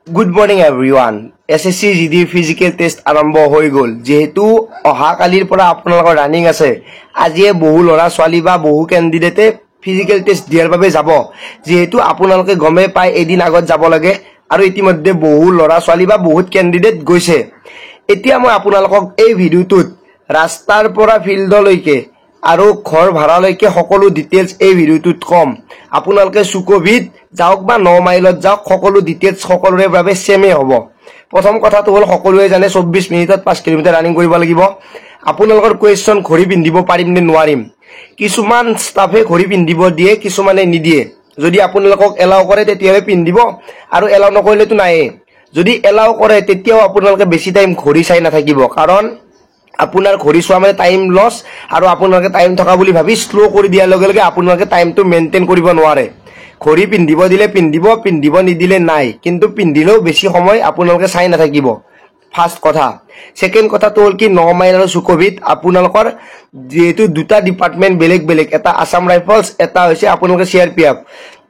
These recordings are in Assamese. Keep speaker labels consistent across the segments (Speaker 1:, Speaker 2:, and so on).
Speaker 1: Good morning everyone. SSC GD physical test আৰম্ভ হৈ গল যেহেতু অহা কালিৰ পৰা আপোনালোকৰ ৰানিং আছে আজিয়ে বহু লৰা ছোৱালী বা বহু ক্যান্ডিডেটে ফিজিক্যাল টেস্ট দিয়াৰ বাবে যাব যেহেতু আপোনালোকে গমে পাই এদিন আগত যাব লাগে আৰু ইতিমধ্যে বহু লৰা ছোৱালী বা বহুত ক্যান্ডিডেট গৈছে এতিয়া মই আপোনালোকক এই ভিডিওটোত ৰাস্তাৰ পৰা ফিল্ডলৈকে আৰু ঘৰ ভাড়ালৈকে সকলো ডিটেইলছ এই ভিডিওটোত কম আপোনালোকে সুকোভিত যাওক বা 9 মাইলত যাওক সকলো ডিটেইলছ সকলোৰে বাবে সেমে হ'ব প্ৰথম কথাটো হল সকলোৱে জানে 24 মিনিটত 5 কিলোমিটাৰ ৰানিং কৰিব লাগিব আপোনালোকৰ কোৱেশ্চন ঘড়ি পিন্ধিব পাৰিম নে নোৱাৰিম কিছুমান ষ্টাফে ঘড়ি পিন্ধিব দিয়ে কিছুমানে নিদিয়ে যদি আপোনালোকক এলাও কৰে তেতিয়াহে পিন্ধিব আৰু এলাও নকৰিলেতো নাই যদি এলাও কৰে তেতিয়াও আপোনালোকে বেছি টাইম ঘড়ি চাই নাথাকিব কাৰণ আপোনাৰ ঘড়ি চোৱা মানে টাইম লছ আৰু আপোনালোকে টাইম থকা বুলি ভাবি স্লো কৰি দিয়াৰ লগে লগে আপোনালোকে টাইমটো মেইনটেইন কৰিব নোৱাৰে ঘড়ি পিন্ধিব দিলে পিন্ধিব নিদিলে নাই কিন্তু পিন্ধিলেও বেছি সময় আপোনালোকে চাই নাথাকিব ফাৰ্স্ট কথা সেকেন্ড কথাটো হল কি 9 মাইল আৰু সুকোভিত আপোনালোকৰ যেহেতু দুটা ডিপাৰ্টমেন্ট বেলেগ এটা আসাম ৰাইফলছ এটা হৈছে আপোনালোকে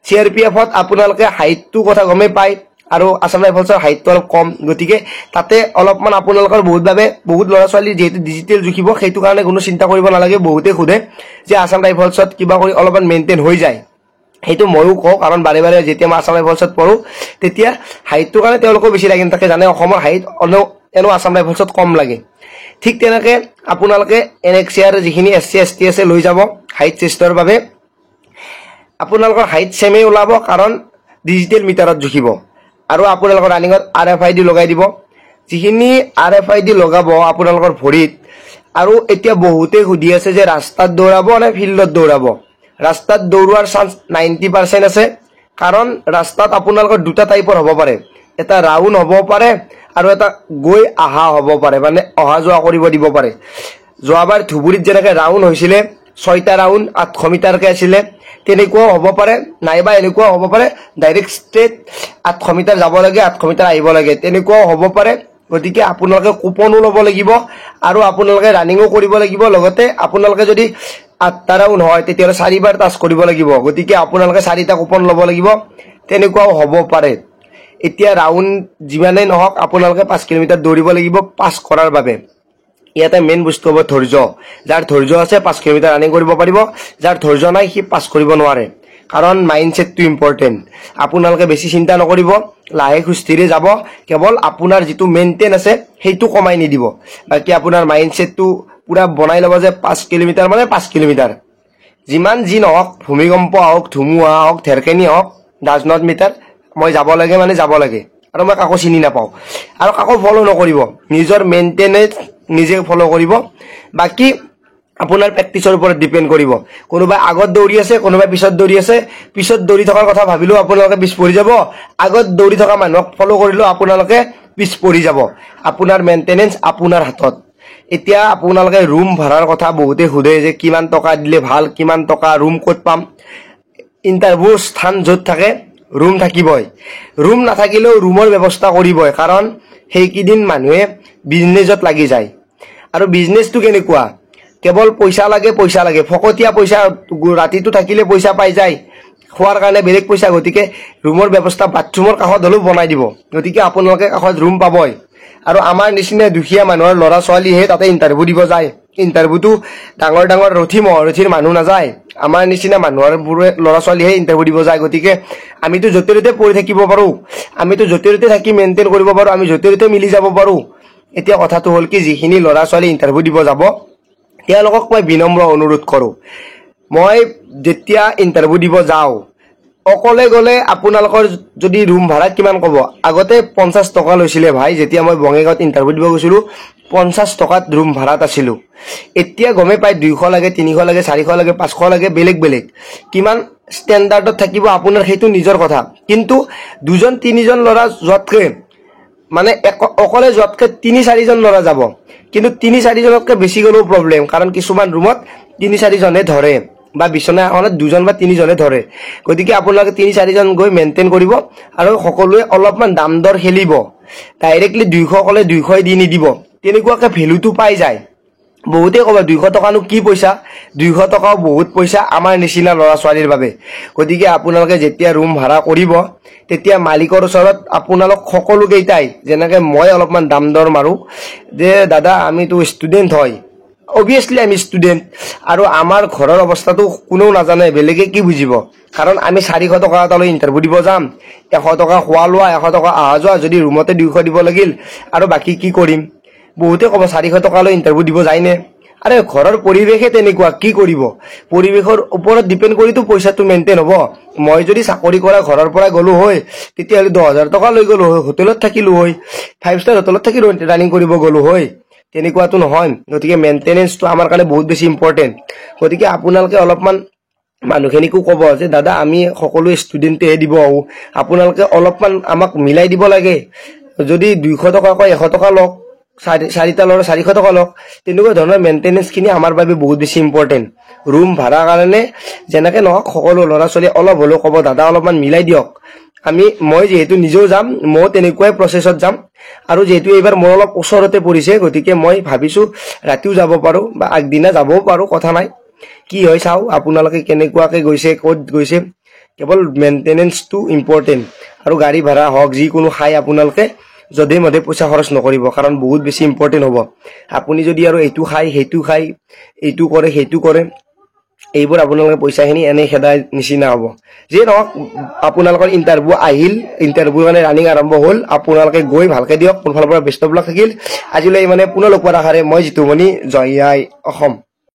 Speaker 1: সিআৰপিএফত আপোনালোকে হাইটটো কথা গমে পায় আৰু আসাম ৰাইফলছৰ হাইটটো অলপ কম গতিকে তাতে অলপমান আপোনালোকৰ বহুত লৰা ছোৱালী যেহেতু ডিজিটেল জুখিব সেইটো কাৰণে কোনো চিন্তা কৰিব নালাগে বহুতে খুদে যে আসাম ৰাইফলছত কিবা কৰি অলপমান মেইনটেইন হৈ যায় হেতু ময়ো কও কাৰণ বাৰে বাৰে যেতিয়া মই আসাম ৰাইফলছত পঢ়ো তেতিয়া হাইটটো কাৰণে তেওঁলোকক বেছি লাগি থাকে জানে অসমৰ হাইট এনো আসাম ৰাইফলছত কম লাগে ঠিক তেনেকে আপোনালোকে এনএক্সআৰ যিখিনি এসসি এসটি আছে লৈ যাব হাইট টেষ্টৰ বাবে আপোনালোকৰ হাইট সেমে ওলাব কাৰণ ডিজিটেল মিটাৰত জুখিব আৰু আপোনালোকৰ ৰানিংত আৰএফআইডি লগাই দিব যিখিনি আৰএফআইডি লগাব আপোনালোকৰ ভৰিত আৰু এতিয়া বহুতে খুদি আছে যে ৰাস্তাত দৌৰাব নে ফিল্ডত দৌৰাব ৰাস্তাত দৌৰোৱাৰ চান্স 90% আছে কাৰণ ৰাস্তাত আপোনালোকৰ দুটা টাইপৰ হ'ব পাৰে এটা ৰাউন্ড হ'ব পাৰে আৰু এটা গৈ আহা হ'ব পাৰে মানে অহা যোৱা কৰিব দিব পাৰে যোৱাবাৰ ধুবুৰীত যেনেকৈ ৰাউন্ড হৈছিল 6টা ৰাউন্ড 800 মিটাৰকে আছিল তেনেকুৱা হ'ব পাৰে নাইবা এনেকুৱা হ'ব পাৰে ডাইৰেক্ট ষ্ট্ৰেট 800 মিটাৰ যাব লাগে 800 মিটাৰ আহিব লাগে তেনেকুৱা হ'ব পাৰে গতিকে আপোনালোকে কুপনো ল'ব লাগিব আৰু আপোনালোকে ৰানিংও কৰিব লাগিব লগতে আপোনালোকে যদি 8টা ৰাউন্ড হয় তেতিয়া 4বাৰ টাচ কৰিব লাগিব গতিকে আপোনালোকে 4টা কুপন ল'ব লাগিব তেনেকুৱাও হ'ব পাৰে এতিয়া ৰাউন্ড যিমানে নহওক আপোনালোকে 5 কিলোমিটাৰ দৌৰিব লাগিব পাস কৰাৰ বাবে ইয়াতে মেইন বস্তু হ'ব ধৈৰ্য যাৰ ধৈৰ্য আছে 5 কিলোমিটাৰ ৰানিং কৰিব পাৰিব যাৰ ধৈৰ্য নাই সি পাস কৰিব নোৱাৰে কাৰণ মাইন্ডসেটটো ইম্পৰ্টেন্ট আপোনালোকে বেছি চিন্তা নকৰিব লাহে খুস্তিৰে যাব কেৱল আপোনাৰ যেটো মেইনটেইন আছে হেইটো কমাই নিদিব বাকি আপোনাৰ মাইন্ডসেটটো পুৰা বনাই লব যে 5 কিলোমিটাৰ মানে 5 কিলোমিটাৰ যিমান যি নহওক ভূমিকম্প হওক ধুমুহা হওক ঢেৰকেনি হওক ডাজ নট মিটাৰ মই যাব লাগে মানে যাব লাগে আৰু মই কাকো চিনি নাপাও আৰু কাকো ফলো নকৰিব নিজৰ মেইনটেনেন্স নিজে ফলো কৰিব বাকি আপোনাৰ প্ৰেক্টিছৰ ওপৰত ডিপেন্ড কৰিব কোনোবা আগত দৌৰি আছে কোনোবা পিছত দৌৰি থকাৰ কথা ভাবিলো আপোনালোকে পিছ পৰি যাব আগত দৌৰি থকা মানুহক ফলো কৰিলো আপোনালোকে পিছ পৰি যাব আপোনাৰ মেইনটেনেন্স আপোনাৰ হাতত এতিয়া আপোনালোকে ৰুম ভাড়াৰ কথা বহুতে খুদে যে কিমান টকা দিলে ভাল কিমান টকা ৰুম ক'ত পাম ইন্টাৰভিউ স্থান যত থাকে ৰুম থাকিবই ৰুম নাথাকিলেও ৰুমৰ ব্যৱস্থা কৰিবই কাৰণ হেইকিদিন মানুহে বিজনেছত লাগি যায় আৰু বিজনেছটো কেনেকুৱা কেৱল পইচা লাগে ফকতিয়া পইচা ৰাতিটো থাকিলে পইচা পাই যায় খোৱাৰ কাৰণে বেলেগ পইচা গতিকে ৰুমৰ ব্যৱস্থা বাথৰুমৰ কাষত হলো বনাই দিব গতিকে আপোনালোকে কাষত ৰুম পাবই আৰু আমাৰ নিচিনা দুখীয়া মানুহৰ লৰা ছোৱালীহে তাতে ইন্টাৰভিউ দিব যায় ইন্টাৰভিউটো ডাঙৰ ৰথিৰ মানুহ নাযায় আমাৰ নিচিনা মানুহৰ লৰা ছোৱালীহে ইন্টাৰভিউ দিব যায় গতিকে আমিতো জটিলতে পঢ়ি থাকিব পাৰো আমিতো জটিলতে থাকি মেইনটেইন কৰিব পাৰো আমি জটিলতে মিলি যাব পাৰো এতিয়া কথাটো হল কি যিখিনি লৰা ছোৱালী ইন্টাৰভিউ দিব যাব তেওঁলোকক মই বিনম্ৰ অনুৰোধ কৰো মই যেতিয়া ইন্টাৰভিউ দিব যাও অকলে গলে আপোনালোকৰ যদি ৰুম ভাড়া কিমান কব আগতে 50 টকা লৈছিলে ভাই যেতিয়া মই বঙাইগাঁৱত ইন্টাৰভিউ দিব গৈছিলো 50 টকাত ৰুম ভাড়াত আছিলো এতিয়া গমে পাই 200 লাগে 300 লাগে 400 লাগে 500 লাগে বেলেগ কিমান ষ্টেণ্ডাৰ্ডত থাকিব আপোনাৰ হেতু নিজৰ কথা কিন্তু দুজন তিনিজন লৰা যোৱাতকে মানে অকলে যোৱাতকে 3-4 জন লৰা যাব কিন্তু 3-4 জনতকৈ বেছি গলো প্ৰবলেম কাৰণ কিছুমান ৰুমত 3-4 জনে ধৰে বা বিছনা এখনত 2 জন বা 3 জনে ধৰে গতিকে আপোনালোকে 3-4 জন গৈ মেইনটেইন কৰিব আৰু সকলোৱে অলপমান দাম দৰ খেলিব ডাইৰেক্টলি 200 কলে 200 দি নিদিব তেনেকুৱাকে ভ্যালুটো পাই যায় বহুতে ক'ব 200 টকানো কি পইচা 200 টকাও বহুত পইচা আমাৰ নিচিনা ল'ৰা ছোৱালীৰ বাবে গতিকে আপোনালোকে যেতিয়া ৰুম ভাড়া কৰিব তেতিয়া মালিকৰ ওচৰত আপোনালোক সকলো কেইটাই যেনেকৈ মই অলপমান দাম দৰ মাৰো যে দাদা আমিতো ষ্টুডেণ্ট হয় obviously আমি ষ্টুডেণ্ট আৰু আমাৰ ঘৰৰ অৱস্থাটো কোনেও নাজানে বেলেগে কি বুজিব কাৰণ আমি 400 টকা এটালৈ ইণ্টাৰভিউ দিব যাম 100 টকা খোৱা লোৱা 100 টকা আহা যোৱা যদি ৰুমতে 200 দিব লাগিল আৰু বাকি কি কৰিম বহুতে ক'ব 400 টকালৈ ইণ্টাৰভিউ দিব যায়নে আৰে ঘৰৰ পৰিৱেশে তেনেকুৱা কি কৰিব পৰিৱেশৰ ওপৰত ডিপেন্ড কৰিতো পইচাটো মেইনটেইন হ'ব মই যদি চাকৰি কৰা ঘৰৰ পৰা গলো হয় তেতিয়া 10000 টকা লৈ গলো হয় হোটেলত থাকিলো হয় 5 ষ্টাৰ হোটেলত থাকি ৰানিং কৰিব গলো হয় তেনেকুৱাটো নহয় গতিকে মেইনটেনেন্সটো আমাৰ কাৰণে বহুত বেছি ইম্পৰ্টেন্ট গতিকে আপোনালোকে অলপমান মানুহখিনিকো ক'ব যে দাদা আমি সকলো ষ্টুডেণ্টে দিব আহো আপোনালোকে অলপমান আমাক মিলাই দিব লাগে যদি 200 টকা কয় 100 টকা লওক 4টা ল'ৰা 400 টকা লওক তেনেকুৱা ধৰণৰ মেইনটেনেন্স খিনি আমাৰ বাবে বহুত বেছি ইম্পৰ্টেন্ট ৰুম ভাড়া কাৰণে যেনেকৈ নহওক সকলো ল'ৰা ছোৱালী অলপ হলেও ক'ব দাদা অলপমান মিলাই দিয়ক মই যেহেতু নিজেও যাম মই তেনেকুৱাই প্ৰচেছত যাম আৰু যেহেতু এইবাৰ মোৰ অলপ ওচৰতে পৰিছে গতিকে মই ভাবিছো ৰাতিও যাব পাৰো বা আগদিনা যাবও পাৰো কথা নাই কি হয় চাও আপোনালোকে কেনেকুৱাকে গৈছে ক'ত গৈছে কেৱল মেইনটেনেন্সটো ইম্পৰ্টেন্ট আৰু গাড়ী ভাড়া হওক যিকোনো খাই আপোনালোকে যদে মধে পইচা খৰচ নকৰিব কাৰণ বহুত বেছি ইম্পৰ্টেন্ট হ'ব আপুনি যদি আৰু এইটো খাই এইটো কৰে সেইটো কৰে এইবোৰ আপোনালোকে পইচাখিনি এনে খেদাই নিচিনা হ'ব যে নহওক আপোনালোকৰ ইণ্টাৰভিউ আহিল ইণ্টাৰভিউ কাৰণে ৰানিং আৰম্ভ হ'ল আপোনালোকে গৈ ভালকে দিয়ক মোৰ ফালৰ পৰা বেষ্ট অফ লাক থাকিল আজিলৈ মানে পুনৰ লগ পোৱাৰ আশাৰে মই জিতুমণি জয় আই অসম।